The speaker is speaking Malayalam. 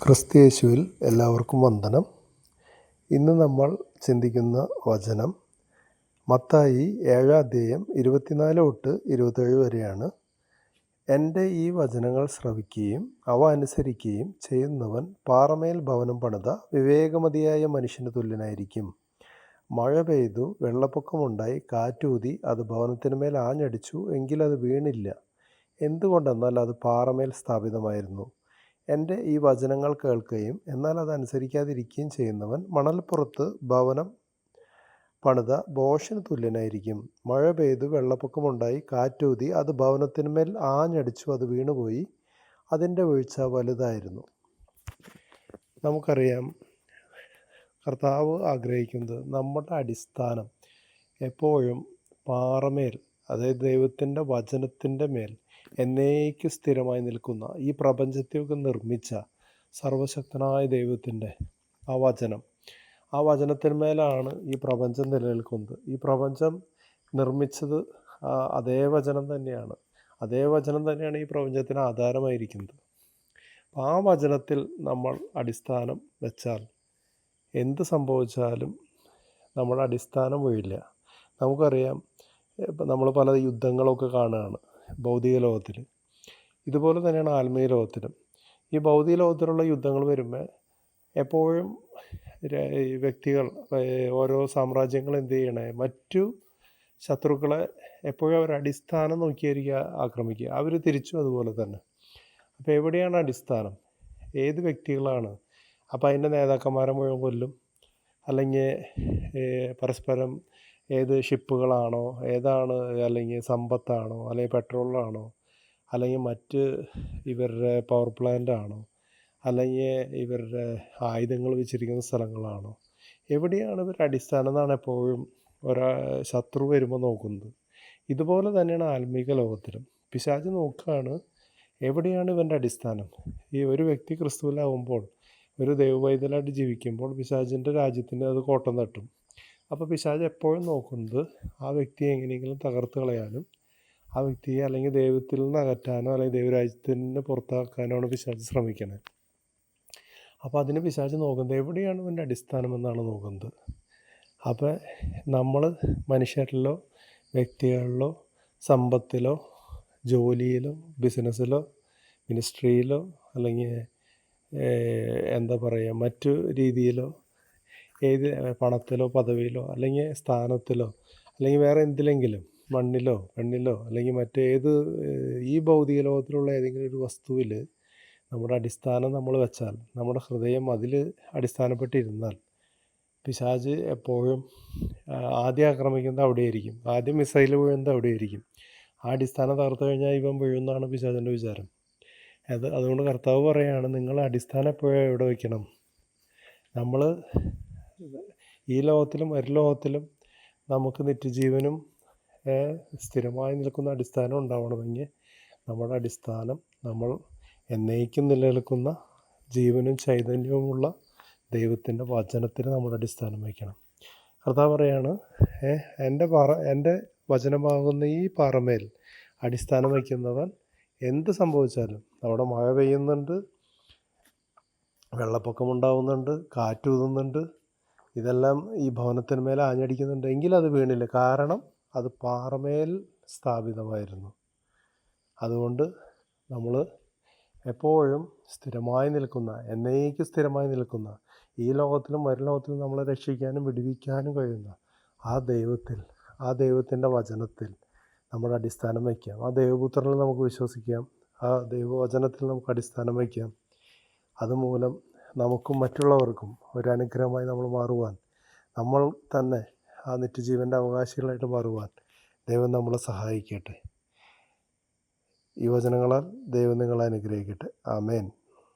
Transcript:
ക്രിസ്തുയേശുവിൽ എല്ലാവർക്കും വന്ദനം. ഇന്ന് നമ്മൾ ചിന്തിക്കുന്ന വചനം മത്തായി 7-ാം അധ്യായം 24 തൊട്ട് 27 വരെയാണ്. എൻ്റെ ഈ വചനങ്ങൾ ശ്രവിക്കുകയും അവ അനുസരിക്കുകയും ചെയ്യുന്നവൻ പാറമേൽ ഭവനം പണിത വിവേകമതിയായ മനുഷ്യന് തുല്യനായിരിക്കും. മഴ പെയ്തു, വെള്ളപ്പൊക്കമുണ്ടായി, കാറ്റൂതി, അത് ഭവനത്തിന്മേൽ ആഞ്ഞടിച്ചു, എങ്കിലത് വീണില്ല. എന്തുകൊണ്ടെന്നാൽ അത് പാറമേൽ സ്ഥാപിതമായിരുന്നു. എൻ്റെ ഈ വചനങ്ങൾ കേൾക്കുകയും എന്നാൽ അതനുസരിക്കാതിരിക്കുകയും ചെയ്യുന്നവൻ മണൽപ്പുറത്ത് ഭവനം പണിത ഭോഷന് തുല്യനായിരിക്കും. മഴ പെയ്തു, വെള്ളപ്പൊക്കമുണ്ടായി, കാറ്റൂതി, അത് ഭവനത്തിന്മേൽ ആഞ്ഞടിച്ചു, അത് വീണുപോയി. അതിൻ്റെ വീഴ്ച വലുതായിരുന്നു. നമുക്കറിയാം, കർത്താവ് ആഗ്രഹിക്കുന്നത് നമ്മുടെ അടിസ്ഥാനം എപ്പോഴും പാറമേൽ, അതായത് ദൈവത്തിൻ്റെ വചനത്തിൻ്റെ മേൽ എന്നേക്കും സ്ഥിരമായി നിൽക്കുന്ന, ഈ പ്രപഞ്ചത്തെയൊക്കെ നിർമ്മിച്ച സർവശക്തനായ ദൈവത്തിൻ്റെ ആ വചനത്തിന്മേലാണ് ഈ പ്രപഞ്ചം നിലനിൽക്കുന്നത്. ഈ പ്രപഞ്ചം നിർമ്മിച്ചത് അതേ വചനം തന്നെയാണ്. അതേ വചനം തന്നെയാണ് ഈ പ്രപഞ്ചത്തിന് ആധാരമായിരിക്കുന്നത്. ആ വചനത്തിൽ നമ്മൾ അടിസ്ഥാനം വെച്ചാൽ എന്ത് സംഭവിച്ചാലും നമ്മുടെ അടിസ്ഥാനം വീഴില്ല. നമുക്കറിയാം, ഇപ്പം നമ്മൾ പല യുദ്ധങ്ങളൊക്കെ കാണുകയാണ് ഭൗതിക ലോകത്തിൽ. ഇതുപോലെ തന്നെയാണ് ആത്മീയ ലോകത്തിലും. ഈ ഭൗതിക ലോകത്തിലുള്ള യുദ്ധങ്ങൾ വരുമ്പോൾ എപ്പോഴും വ്യക്തികൾ, ഓരോ സാമ്രാജ്യങ്ങൾ എന്ത് ചെയ്യണേ, മറ്റു ശത്രുക്കളെ എപ്പോഴും അവർ അടിസ്ഥാനം നോക്കിയായിരിക്കുക ആക്രമിക്കുക. അവർ തിരിച്ചും അതുപോലെ തന്നെ. അപ്പോൾ എവിടെയാണ് അടിസ്ഥാനം? ഏത് വ്യക്തികളാണ്? അപ്പോൾ അതിൻ്റെ നേതാക്കന്മാരെ മുഴുവൻ കൊല്ലും. അല്ലെങ്കിൽ പരസ്പരം ഏത് ഷിപ്പുകളാണോ, ഏതാണ്, അല്ലെങ്കിൽ സമ്പത്താണോ, അല്ലെങ്കിൽ പെട്രോളാണോ, അല്ലെങ്കിൽ മറ്റ് ഇവരുടെ പവർ പ്ലാന്റ് ആണോ, അല്ലെങ്കിൽ ഇവരുടെ ആയുധങ്ങൾ വെച്ചിരിക്കുന്ന സ്ഥലങ്ങളാണോ, എവിടെയാണ് ഇവരുടെ അടിസ്ഥാനം എന്നാണ് എപ്പോഴും ശത്രു വരുമ്പോൾ നോക്കുന്നത്. ഇതുപോലെ തന്നെയാണ് ആത്മീക ലോകത്തിലും. പിശാച് നോക്കുകയാണ് എവിടെയാണ് ഇവൻ്റെ അടിസ്ഥാനം. ഈ ഒരു വ്യക്തി ക്രിസ്തുവിലാവുമ്പോൾ, ഒരു ദൈവവൈതലായിട്ട് ജീവിക്കുമ്പോൾ പിശാചിൻ്റെ രാജ്യത്തിന് അത് കോട്ടം തട്ടും. അപ്പോൾ പിശാച് എപ്പോഴും നോക്കുന്നത് ആ വ്യക്തിയെ എങ്ങനെയെങ്കിലും തകർത്ത് കളയാനും, ആ വ്യക്തിയെ അല്ലെങ്കിൽ ദൈവത്തിൽ നിന്ന് അകറ്റാനോ അല്ലെങ്കിൽ ദൈവരാജ്യത്തിൽ നിന്ന് പുറത്താക്കാനോ പിശാച് ശ്രമിക്കണേ. അപ്പോൾ അതിന് പിശാച് നോക്കുന്നത് എവിടെയാണ് ഇവൻ്റെ അടിസ്ഥാനം എന്നാണ് നോക്കുന്നത്. അപ്പോൾ നമ്മൾ മനുഷ്യരിലോ, വ്യക്തികളിലോ, സമ്പത്തിലോ, ജോലിയിലോ, ബിസിനസ്സിലോ, മിനിസ്ട്രിയിലോ, അല്ലെങ്കിൽ എന്താ പറയുക, മറ്റു രീതിയിലോ, ഏത് പണത്തിലോ, പദവിയിലോ, അല്ലെങ്കിൽ സ്ഥാനത്തിലോ, അല്ലെങ്കിൽ വേറെ എന്തിലെങ്കിലും, മണ്ണിലോ, പെണ്ണിലോ, അല്ലെങ്കിൽ മറ്റേത് ഈ ഭൗതിക ലോകത്തിലുള്ള ഏതെങ്കിലും ഒരു വസ്തുവിൽ നമ്മുടെ അടിസ്ഥാനം നമ്മൾ വെച്ചാൽ, നമ്മുടെ ഹൃദയം അതിൽ അടിസ്ഥാനപ്പെട്ടിരുന്നാൽ, പിശാച് എപ്പോഴും ആദ്യം ആക്രമിക്കുന്നത് അവിടെയായിരിക്കും. ആദ്യം മിസൈൽ വീഴുന്നത് അവിടെയായിരിക്കും. ആ അടിസ്ഥാനം തകർത്ത് കഴിഞ്ഞാൽ ഇവൻ വീഴുന്നതാണ് പിശാചിൻ്റെ വിചാരം. അതുകൊണ്ട് കർത്താവ് പറയുകയാണ്, നിങ്ങൾ അടിസ്ഥാനം എപ്പോഴും എവിടെ വയ്ക്കണം? നമ്മൾ ഈ ലോകത്തിലും വരും ലോകത്തിലും നമുക്ക് നിത്യജീവനും സ്ഥിരമായി നിൽക്കുന്ന അടിസ്ഥാനം ഉണ്ടാവണമെങ്കിൽ നമ്മുടെ അടിസ്ഥാനം നമ്മൾ എന്നേക്കും നിലനിൽക്കുന്ന ജീവനും ചൈതന്യവുമുള്ള ദൈവത്തിൻ്റെ വചനത്തിന് നമ്മുടെ അടിസ്ഥാനം വയ്ക്കണം. കർത്താവ് പറയാണ്, എൻ്റെ വചനമാകുന്ന ഈ പാറമേൽ അടിസ്ഥാനം വയ്ക്കുന്നവൻ എന്ത് സംഭവിച്ചാലും, അവിടെ മഴ പെയ്യുന്നുണ്ട്, വെള്ളപ്പൊക്കമുണ്ടാവുന്നുണ്ട്, കാറ്റൂതുന്നുണ്ട്, ഇതെല്ലാം ഈ ഭവനത്തിന്മേൽ ആഞ്ഞടിക്കുന്നുണ്ട്, എങ്കിലും അത് വീണില്ല. കാരണം അത് പാറമേൽ സ്ഥാപിതമായിരുന്നു. അതുകൊണ്ട് നമ്മൾ എപ്പോഴും സ്ഥിരമായി നിൽക്കുന്ന, എന്നേക്കും സ്ഥിരമായി നിൽക്കുന്ന, ഈ ലോകത്തിലും വരും ലോകത്തിലും നമ്മളെ രക്ഷിക്കാനും വിടുവിക്കാനും കഴിയുന്ന ആ ദൈവത്തിൻ്റെ വചനത്തിൽ നമ്മുടെ അടിസ്ഥാനം വയ്ക്കാം. ആ ദൈവപുത്രനിൽ നമുക്ക് വിശ്വസിക്കാം. ആ ദൈവവചനത്തിൽ നമുക്ക് അടിസ്ഥാനം വയ്ക്കാം. അതുമൂലം നമുക്കും മറ്റുള്ളവർക്കും ഒരു അനുഗ്രഹമായി നമ്മൾ മാറുവാൻ, നമ്മൾ തന്നെ ആ നിത്യജീവൻ്റെ അവകാശികളായിട്ട് മാറുവാൻ ദൈവം നമ്മളെ സഹായിക്കട്ടെ. ഈ വചനങ്ങളാൽ ദൈവം നിങ്ങളെ അനുഗ്രഹിക്കട്ടെ. ആമേൻ.